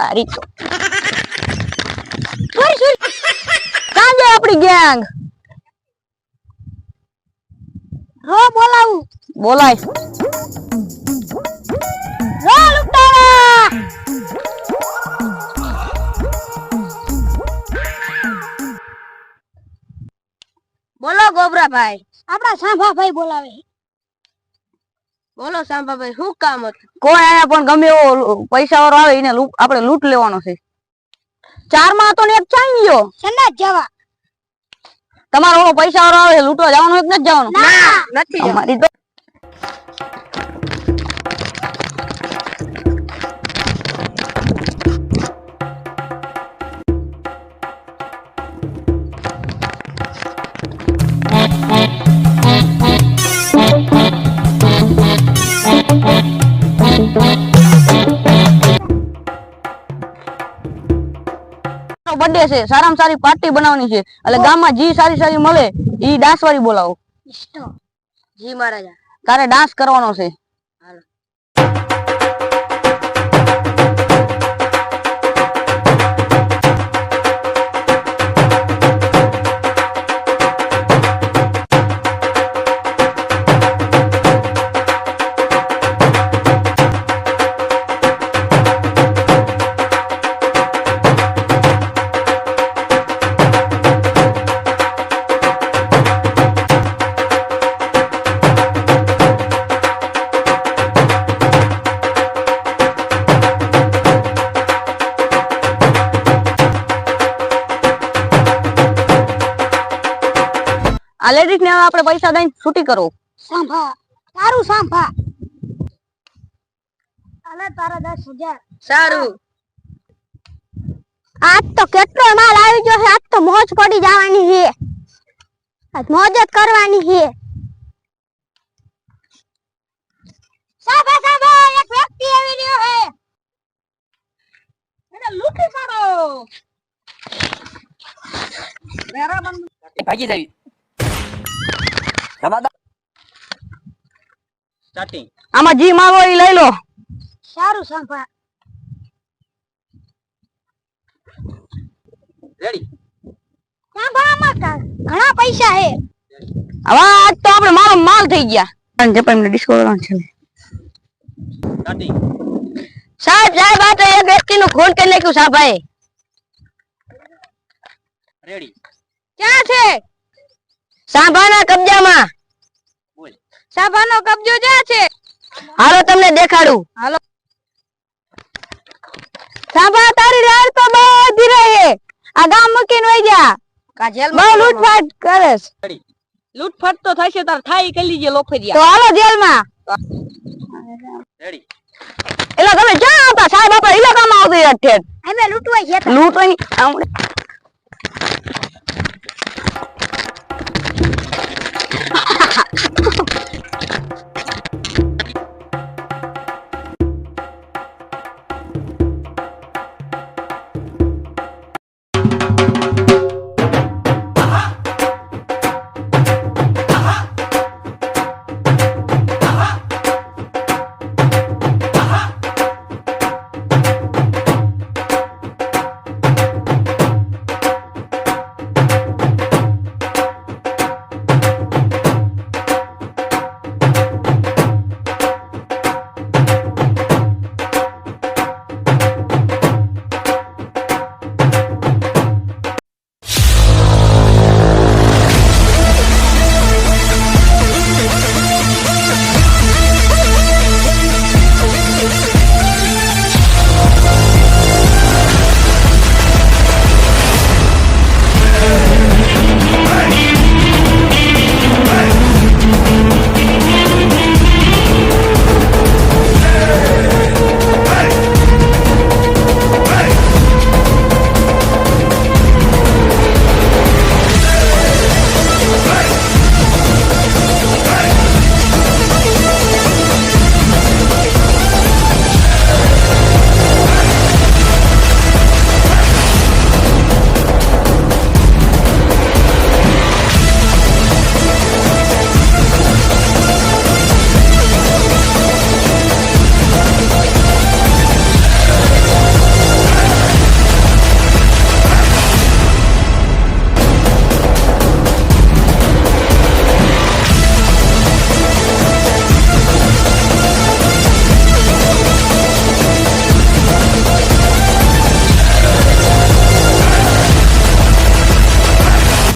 તારી તો કાંજે આપણી ગેંગ રો બોલાવું બોલાય રો લુટારા બોલો ગોબરાભાઈ આપડા સાંભાભાઈ બોલાવે બોલો સાંભાભાઈ શું કામ હતું કોઈ આયા પણ ગમે એવો પૈસા વાળો આવે એને આપણે લૂંટ લેવાનો છે 4 માં તો ને એક ચાઈ ગયો સંડાસ જવા તમારો ઓલો પૈસા વાળો આવે લૂંટવા જવાનો એક નથી જવાનો ના નથી અમારી તો બર્થડે છે સારામાં સારી પાર્ટી બનાવવાની છે એટલે ગામમાં જી સારી સારી મળે ઈ ડાન્સ વાળી બોલાવો જી મહારાજા તારે ડાન્સ કરવાનો છે આ લેડીઝ ને આપણે પૈસા દઈને છૂટી કરો સાંભા તારું સાંભા અલે તારા 10,000 સારું આજ તો કેટલો માલ આવી ગયો છે આજ તો મોજ પડી જવાની છે આજ મોજ જ કરવાની છે સાંભા સાંભા એક વ્યક્તિ આવી રહ્યો છે એને લૂંટી પાડો મેરા બંધ ભાગી જાવી રમાદા સ્ટાર્ટિંગ આમાં જી માંગો ઈ લઈ લો સારું સાંભા રેડી સાંભામાં ઘણા પૈસા છે હવે આજ તો આપણે મારો માલ થઈ ગયા જે પણ એમને ડિસ્કો કરવાનો છે સ્ટાર્ટિંગ સાહેબ સાહેબ આ તો એક વ્યક્તિનું ખૂન કરી નાખ્યું સાહેબાએ રેડી ક્યાં છે સાંભાના કબજામાં બોલ સાંભાનો કબજો ક્યાં છે હાલો તમને દેખાડું હાલો સાંભા તારી રાડ તો બધી રહે આ ગામ મૂકીને વઈ ગયા કા જેલમાં બહુ લૂંટફાટ કરે છે રેડી લૂંટફાટ તો થશે તાર થાય કરી લીજે લોફરિયા તો હાલો જેલમાં રેડી એલા તમે ક્યાં હતા સાહેબ આપણે ઇલાકામાં આવતી ઠેઠ અમે લૂંટવા ગયા લૂંટવાની